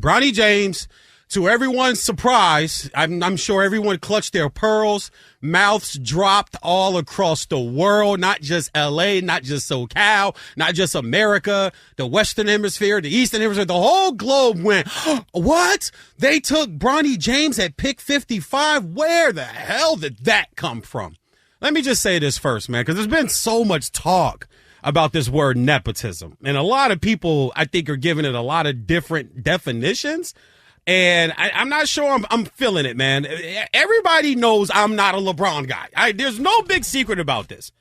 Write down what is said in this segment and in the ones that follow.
Bronny James, to everyone's surprise, I'm sure everyone clutched their pearls, mouths dropped all across the world, not just L.A., not just SoCal, not just America, the Western Hemisphere, the Eastern Hemisphere, the whole globe went, what? They took Bronny James at pick 55? Where the hell did that come from? Let me just say this first, man, because there's been so much talk about this word nepotism. And a lot of people, I think, are giving it a lot of different definitions. And I'm not sure I'm feeling it, man. Everybody knows I'm not a LeBron guy. There's no big secret about this.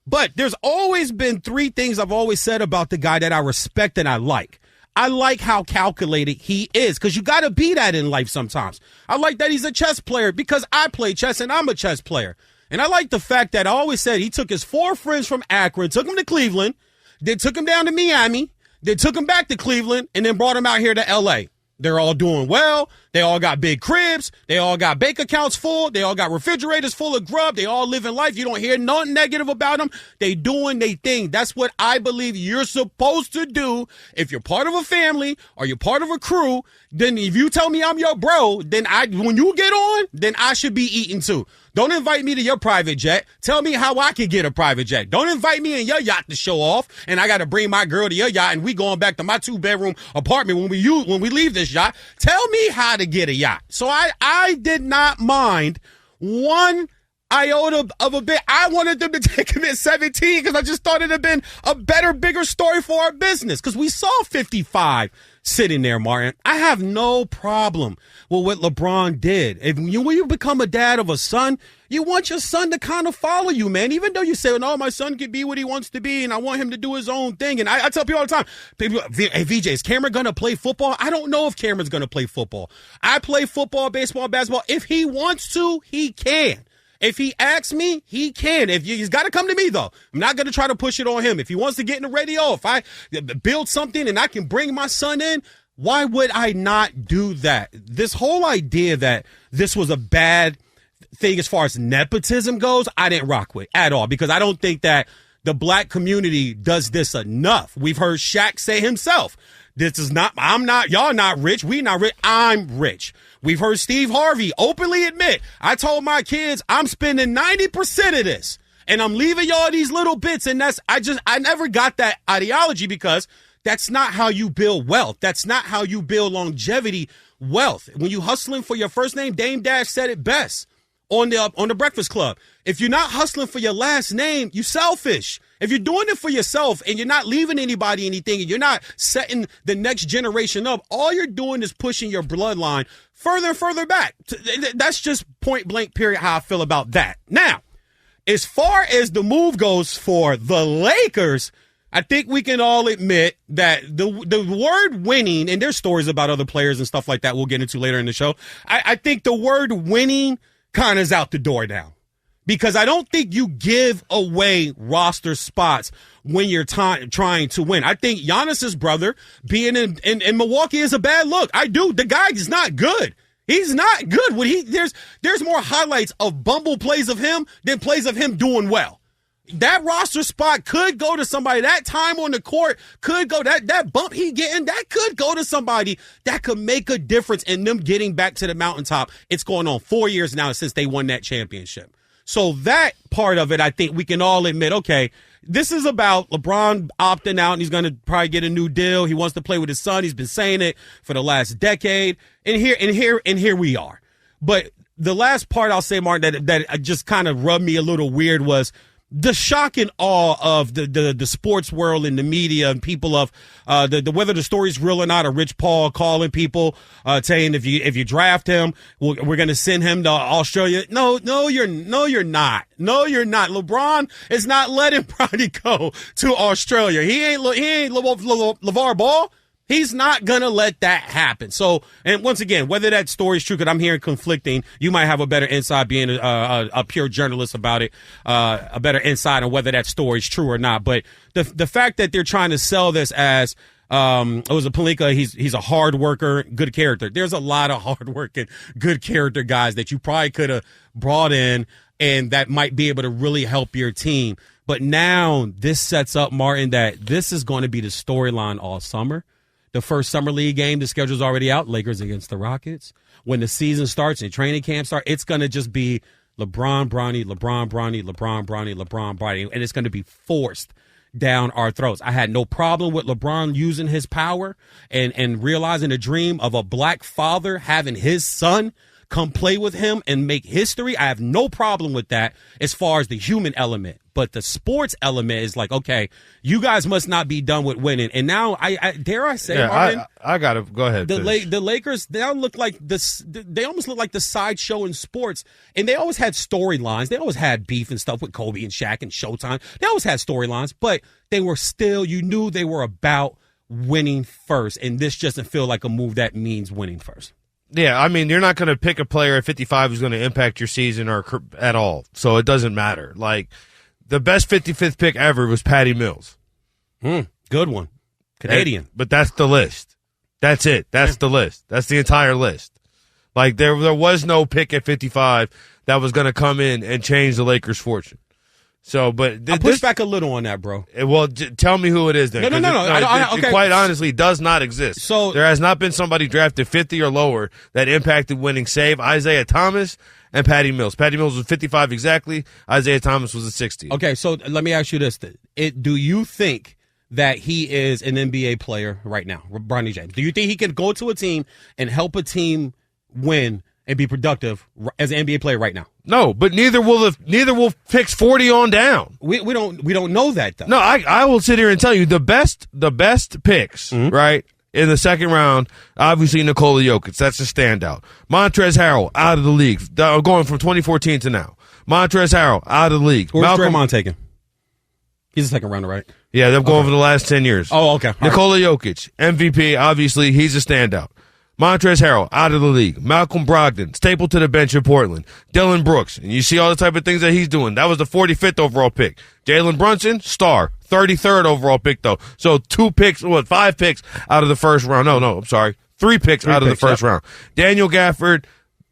But there's always been three things I've always said about the guy that I respect and I like. I like how calculated he is, because you got to be that in life sometimes. I like that he's a chess player because I play chess and I'm a chess player. And I like the fact that I always said he took his 4 friends from Akron, took them to Cleveland, then took them down to Miami, then took them back to Cleveland, and then brought them out here to L.A. They're all doing well. They all got big cribs. They all got bank accounts full. They all got refrigerators full of grub. They all living life. You don't hear nothing negative about them. They doing their thing. That's what I believe you're supposed to do. If you're part of a family or you're part of a crew, then if you tell me I'm your bro, then when you get on, then I should be eating too. Don't invite me to your private jet. Tell me how I can get a private jet. Don't invite me in your yacht to show off, and I got to bring my girl to your yacht, and we going back to my 2-bedroom apartment when we leave this yacht. Tell me how to get a yacht. So I did not mind one iota of a bit. I wanted them to take him at 17 because I just thought it had been a better, bigger story for our business, because we saw 55 sitting there, Martin. I have no problem with what LeBron did. When you become a dad of a son, you want your son to kind of follow you, man. Even though you say, no, my son can be what he wants to be, and I want him to do his own thing. And I tell people all the time, people, hey, VJ, is Cameron going to play football? I don't know if Cameron's going to play football. I play football, baseball, basketball. If he wants to, he can. If he asks me, he can. He's got to come to me, though. I'm not going to try to push it on him. If he wants to get in the radio, if I build something and I can bring my son in, why would I not do that? This whole idea that this was a bad thing as far as nepotism goes, I didn't rock with at all, because I don't think that the black community does this enough. We've heard Shaq say himself, y'all not rich, we not rich, I'm rich. We've heard Steve Harvey openly admit, I told my kids I'm spending 90% of this and I'm leaving y'all these little bits. And I never got that ideology, because that's not how you build wealth. That's not how you build longevity wealth. When you hustling for your first name, Dame Dash said it best on the Breakfast Club. If you're not hustling for your last name, you selfish. If you're doing it for yourself and you're not leaving anybody anything and you're not setting the next generation up, all you're doing is pushing your bloodline further and further back. That's just point blank period how I feel about that. Now, as far as the move goes for the Lakers, I think we can all admit that the word winning, and there's stories about other players and stuff like that we'll get into later in the show. I think the word winning kind of is out the door now, because I don't think you give away roster spots when you're trying to win. I think Giannis's brother being in Milwaukee is a bad look. I do. The guy is not good. He's not good. There's more highlights of bumble plays of him than plays of him doing well. That roster spot could go to somebody. That time on the court could go. That bump he getting, that could go to somebody that could make a difference in them getting back to the mountaintop. It's going on 4 years now since they won that championship. So that part of it, I think we can all admit, okay, this is about LeBron opting out, and he's going to probably get a new deal. He wants to play with his son. He's been saying it for the last decade. And here we are. But the last part I'll say, Martin, that just kind of rubbed me a little weird was the shock and awe of the sports world and the media and people of whether the story's real or not. Or Rich Paul calling people saying if you draft him, we're going to send him to Australia. No, you're not. No, you're not. LeBron is not letting Bronny go to Australia. He ain't LeVar Ball. He's not going to let that happen. So, and once again, whether that story is true, because I'm hearing conflicting, you might have a better insight being a pure journalist about it, a better insight on whether that story is true or not. But the fact that they're trying to sell this as it was a Pelinka, he's a hard worker, good character. There's a lot of hard working, good character guys that you probably could have brought in and that might be able to really help your team. But now this sets up, Martin, that this is going to be the storyline all summer. The first Summer League game, the schedule's already out. Lakers against the Rockets. When the season starts and training camp starts, it's going to just be LeBron, Bronny, LeBron, Bronny, LeBron, Bronny, LeBron, Bronny, and it's going to be forced down our throats. I had no problem with LeBron using his power and realizing the dream of a black father having his son come play with him and make history. I have no problem with that as far as the human element. But the sports element is like, okay, you guys must not be done with winning. And now, I dare I say, Martin, I got to go ahead. The Lakers, they look like this. They almost look like the sideshow in sports. And they always had storylines. They always had beef and stuff with Kobe and Shaq and Showtime. They always had storylines, but they were still, you knew they were about winning first. And this doesn't feel like a move that means winning first. Yeah, I mean, you're not going to pick a player at 55 who's going to impact your season or at all. So it doesn't matter. Like, the best 55th pick ever was Patty Mills. Good one. Canadian. But that's the list. That's it. That's the list. That's the entire list. Like, there was no pick at 55 that was going to come in and change the Lakers' fortune. So, but I push back a little on that, bro. Well, tell me who it is then. No. It quite honestly does not exist. So there has not been somebody drafted 50 or lower that impacted winning, save Isaiah Thomas and Patty Mills. Patty Mills was 55 exactly. Isaiah Thomas was a 60. Okay, so let me ask you this. Do you think that he is an NBA player right now, Bronny James? Do you think he can go to a team and help a team win and be productive as an NBA player right now? No, but neither will picks 40 on down. We don't know that though. No, I will sit here and tell you the best picks, right, in the second round, obviously Nikola Jokic, that's a standout. Montrezl Harrell out of the league, going from 2014 to now. Montrezl Harrell out of the league. Where's Draymond taken? He's a second rounder, right? Yeah, they've gone over the last 10 years. Oh, okay. Nikola Jokic, MVP, obviously, he's a standout. Montrezl Harrell, out of the league. Malcolm Brogdon, staple to the bench in Portland. Dylan Brooks, and you see all the type of things that he's doing. That was the 45th overall pick. Jalen Brunson, star. 33rd overall pick, though. So 5 picks out of the first round. No, I'm sorry. 3 picks out of the first round. Daniel Gafford,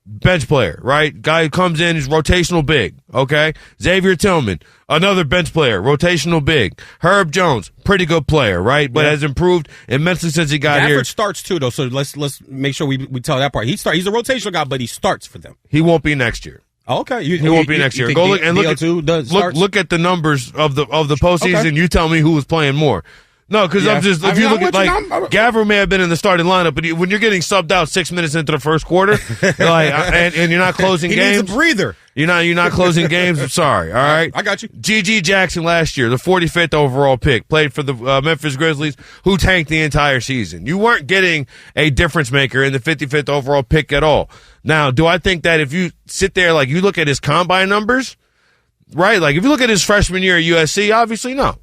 bench player, right? Guy who comes in, is rotational big, okay? Xavier Tillman, another bench player, rotational big. Herb Jones, pretty good player, right? But has improved immensely since he got here. Gafford starts too, though, so let's make sure we tell that part. He's a rotational guy, but he starts for them. He won't be next year. Oh, okay. He won't be next year. Go look and look at the numbers of the postseason. Okay. You tell me who was playing more. No, because if you look at Gafford may have been in the starting lineup, but when you're getting subbed out 6 minutes into the first quarter, and you're not closing games, needs a breather. You're not closing games. I'm sorry. All right, I got you. G.G. Jackson last year, the 45th overall pick, played for the Memphis Grizzlies, who tanked the entire season. You weren't getting a difference maker in the 55th overall pick at all. Now, do I think that if you sit there, like you look at his combine numbers, right? Like if you look at his freshman year at USC, obviously no,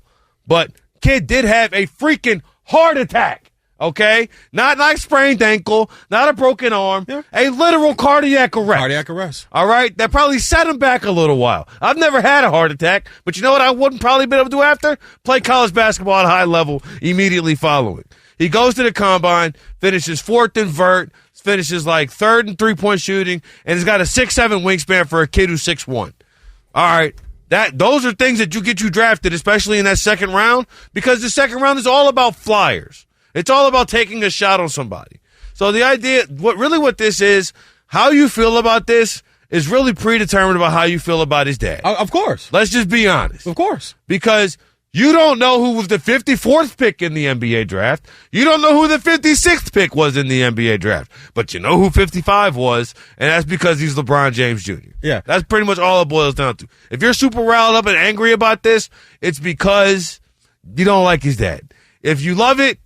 but kid did have a freaking heart attack, okay? Not like sprained ankle, not a broken arm, a literal cardiac arrest. Cardiac arrest. All right? That probably set him back a little while. I've never had a heart attack, but you know what I wouldn't probably be able to do after? Play college basketball at a high level immediately following. He goes to the combine, finishes 4th in vert, finishes like 3rd in three-point shooting, and he's got a 6'7" wingspan for a kid who's 6'1". All right? Those are things that get you drafted, especially in that second round, because the second round is all about flyers. It's all about taking a shot on somebody. So the idea, what this is, how you feel about this is really predetermined about how you feel about his dad. Of course. Let's just be honest. Of course. Because you don't know who was the 54th pick in the NBA draft. You don't know who the 56th pick was in the NBA draft. But you know who 55 was, and that's because he's LeBron James Jr. Yeah. That's pretty much all it boils down to. If you're super riled up and angry about this, it's because you don't like his dad. If you love it,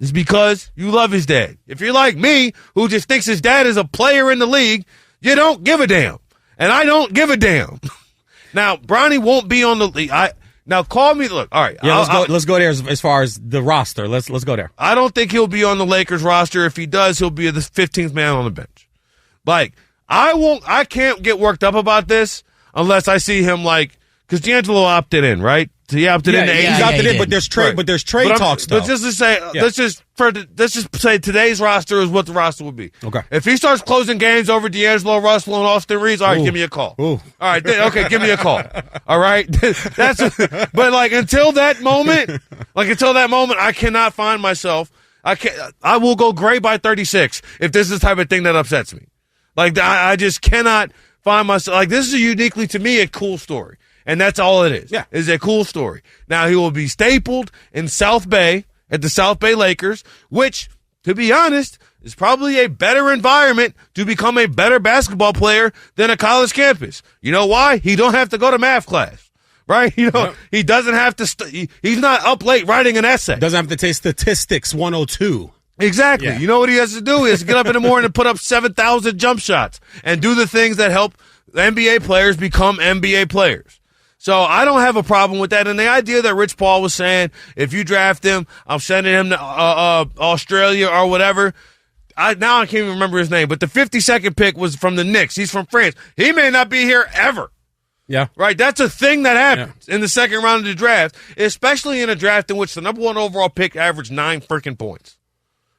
it's because you love his dad. If you're like me, who just thinks his dad is a player in the league, you don't give a damn. And I don't give a damn. Now, Bronny won't be on the league. Now, call me. Look, all right. Yeah, let's go there as far as the roster. Let's go there. I don't think he'll be on the Lakers roster. If he does, he'll be the 15th man on the bench. Like, I can't get worked up about this unless I see him because D'Angelo opted in, right? He opted in. He's opted in, but there's trade talks. But just to say, let's just say today's roster is what the roster would be. Okay. If he starts closing games over D'Angelo Russell and Austin Reeves, all right, give me a call. Ooh. All right, okay, give me a call. All right, but until that moment, I cannot find myself I will go gray by 36 if this is the type of thing that upsets me. Like, I just cannot find myself. Like, this is uniquely, to me, a cool story. And that's all it is. Yeah. It's a cool story. Now, he will be stapled in South Bay at the South Bay Lakers, which, to be honest, is probably a better environment to become a better basketball player than a college campus. You know why? He don't have to go to math class. Right? He doesn't have to he's not up late writing an essay. Doesn't have to take statistics 102. Exactly. Yeah. You know what he has to do? He has to get up in the morning and put up 7,000 jump shots and do the things that help NBA players become NBA players. So I don't have a problem with that. And the idea that Rich Paul was saying, if you draft him, I'm sending him to Australia or whatever. I can't even remember his name, but the 52nd pick was from the Knicks. He's from France. He may not be here ever. Yeah. Right? That's a thing that happens in the second round of the draft, especially in a draft in which the number 1 overall pick averaged 9 freaking points.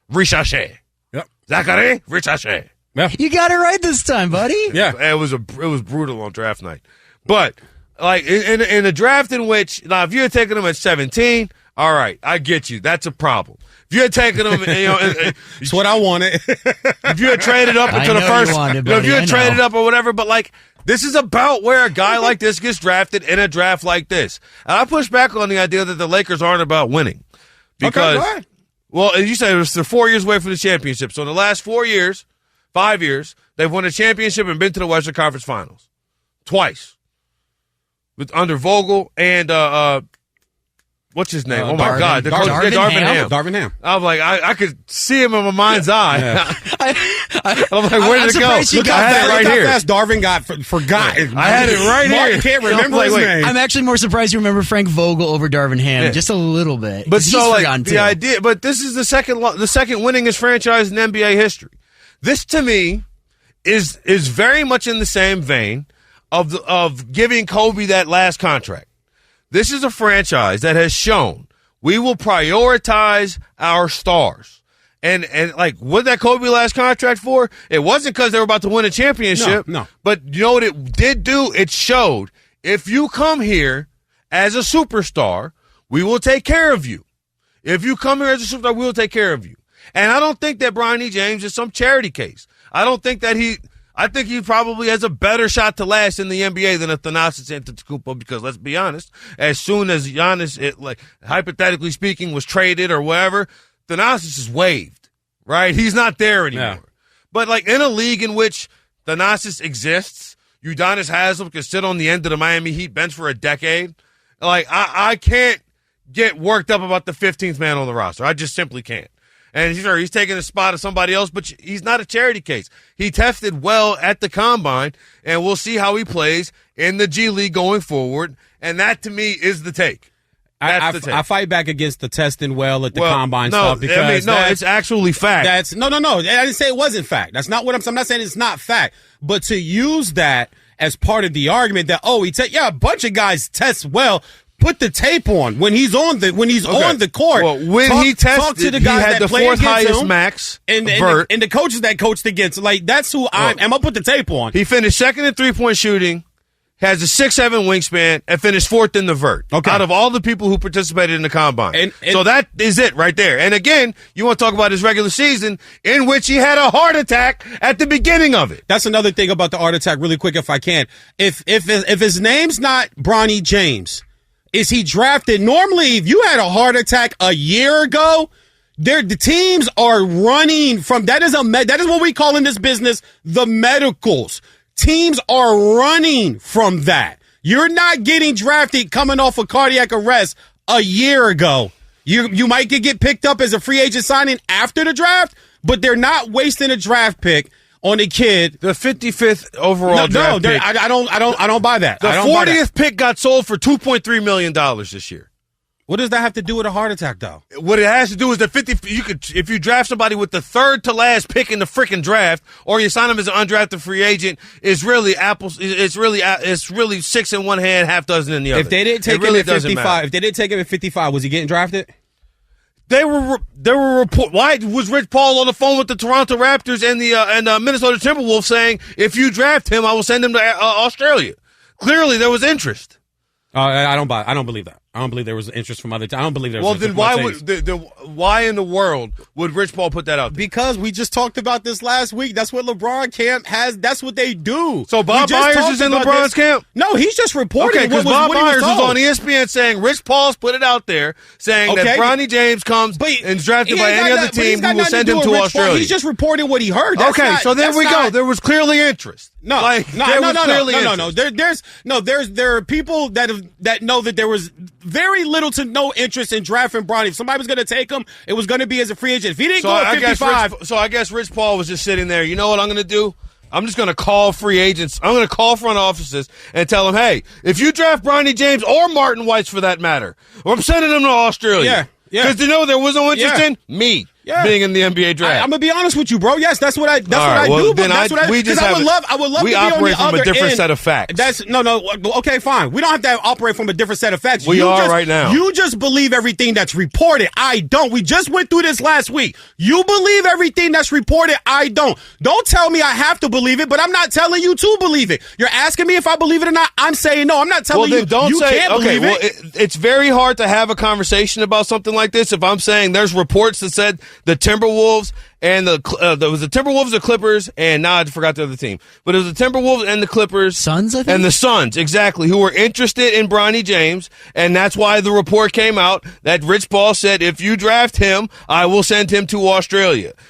Ricochet. Yep. Zachary Ricochet. Yeah. You got it right this time, buddy. Yeah. It was brutal on draft night. But like in a draft in which, now if you had taken him at 17, all right, I get you. That's a problem. If you had taken him, it's what I wanted. If you had traded up into the first, if you had traded up or whatever, but like, this is about where a guy like this gets drafted in a draft like this. And I push back on the idea that the Lakers aren't about winning. Because, okay, well, as you said, they're 4 years away from the championship. So in the last 5 years, they've won a championship and been to the Western Conference Finals. Twice. Under Vogel and, what's his name? Oh, my God. Darvin Ham. Darvin Ham. I'm like, I could see him in my mind's eye. Yeah. I'm like, where did it go? Look, I had it right here. Look how fast Darvin got forgotten. I had it right Mark here. can't remember his name. I'm actually more surprised you remember Frank Vogel over Darvin Ham just a little bit. But so, like, forgotten the too. idea, but this is the second winningest franchise in NBA history. This, to me, is very much in the same vein of giving Kobe that last contract. This is a franchise that has shown we will prioritize our stars. And like, what that Kobe last contract for? It wasn't because they were about to win a championship. No. But you know what it did do? It showed, if you come here as a superstar, we will take care of you. If you come here as a superstar, we will take care of you. And I don't think that Bronny James is some charity case. I don't think that I think he probably has a better shot to last in the NBA than a Thanasis Antetokounmpo, because let's be honest, as soon as Giannis, hypothetically speaking, was traded or whatever, Thanasis is waived, right? He's not there anymore. Yeah. But like in a league in which Thanasis exists, Udonis Haslem can sit on the end of the Miami Heat bench for a decade. Like, I can't get worked up about the 15th man on the roster. I just simply can't. And sure, he's taking the spot of somebody else, but he's not a charity case. He tested well at the Combine, and we'll see how he plays in the G League going forward. And that, to me, is the take. I fight back against the testing well at the Combine stuff, because it's actually fact. No. I didn't say it wasn't fact. That's not what I'm not saying it's not fact. But to use that as part of the argument that, a bunch of guys test well. Put the tape on when he's on the court. Well, he tested, talk to the guys he had that the fourth highest him, max and the coaches that coached against. Like, that's who I'm gonna put the tape on. He finished second in 3-point shooting, has a 6'7" wingspan, and finished fourth in the vert. Okay. Out of all the people who participated in the Combine. And so that is it right there. And again, you want to talk about his regular season, in which he had a heart attack at the beginning of it. That's another thing about the heart attack, really quick, if I can. If his name's not Bronny James, is he drafted? Normally, if you had a heart attack a year ago, the teams are running from that is what we call in this business the medicals. Teams are running from that. You're not getting drafted coming off a cardiac arrest a year ago. You might get picked up as a free agent signing after the draft, but they're not wasting a draft pick on a kid. The 55th overall draft pick. I don't buy that. The 40th pick got sold for $2.3 million this year. What does that have to do with a heart attack, though? What it has to do is if you draft somebody with the third to last pick in the freaking draft, or you sign them as an undrafted free agent, it's really apples. It's really six in one hand, half dozen in the other. If they didn't take him at 55, was he getting drafted? They were report. Why was Rich Paul on the phone with the Toronto Raptors and the Minnesota Timberwolves saying, if you draft him, I will send him to Australia? Clearly, there was interest. I don't believe that. I don't believe there was interest from other teams. I don't believe there was Well, interest then from why other teams. why in the world would Rich Paul put that out there? Because we just talked about this last week. That's what LeBron camp has. That's what they do. So Bob Myers is in LeBron's camp? No, he's just reporting. Okay, because Bob Myers was on ESPN saying Rich Paul's put it out there saying that Bronny James comes and is drafted by any other team who will send him to Australia. He's just reporting what he heard. So there we go. There was clearly interest. No. There are people that know that there was very little to no interest in drafting Bronny. If somebody was going to take him, it was going to be as a free agent. If he didn't go at 55. I guess Rich Paul was just sitting there. You know what I'm going to do? I'm just going to call free agents. I'm going to call front offices and tell them, hey, if you draft Bronny James or Martin Weiss for that matter, I'm sending them to Australia. Yeah. Because there was no interest in me. Being in the NBA draft. I'm gonna be honest with you, bro. Yes, that's what I do. I would love I would love we to be operate on the from other a different end. set of facts. That's no. Okay, fine. We don't have to operate from a different set of facts. We are right now. You just believe everything that's reported. I don't. We just went through this last week. You believe everything that's reported. I don't. Don't tell me I have to believe it, but I'm not telling you to believe it. You're asking me if I believe it or not. I'm saying no. I'm not telling you. You can't believe it. It's very hard to have a conversation about something like this if I'm saying there's reports that said the Timberwolves and there was the Timberwolves, the Clippers, and now I forgot the other team. But it was the Timberwolves and the Clippers. Suns, I think? And the Suns, exactly, who were interested in Bronny James, and that's why the report came out that Rich Paul said, if you draft him, I will send him to Australia.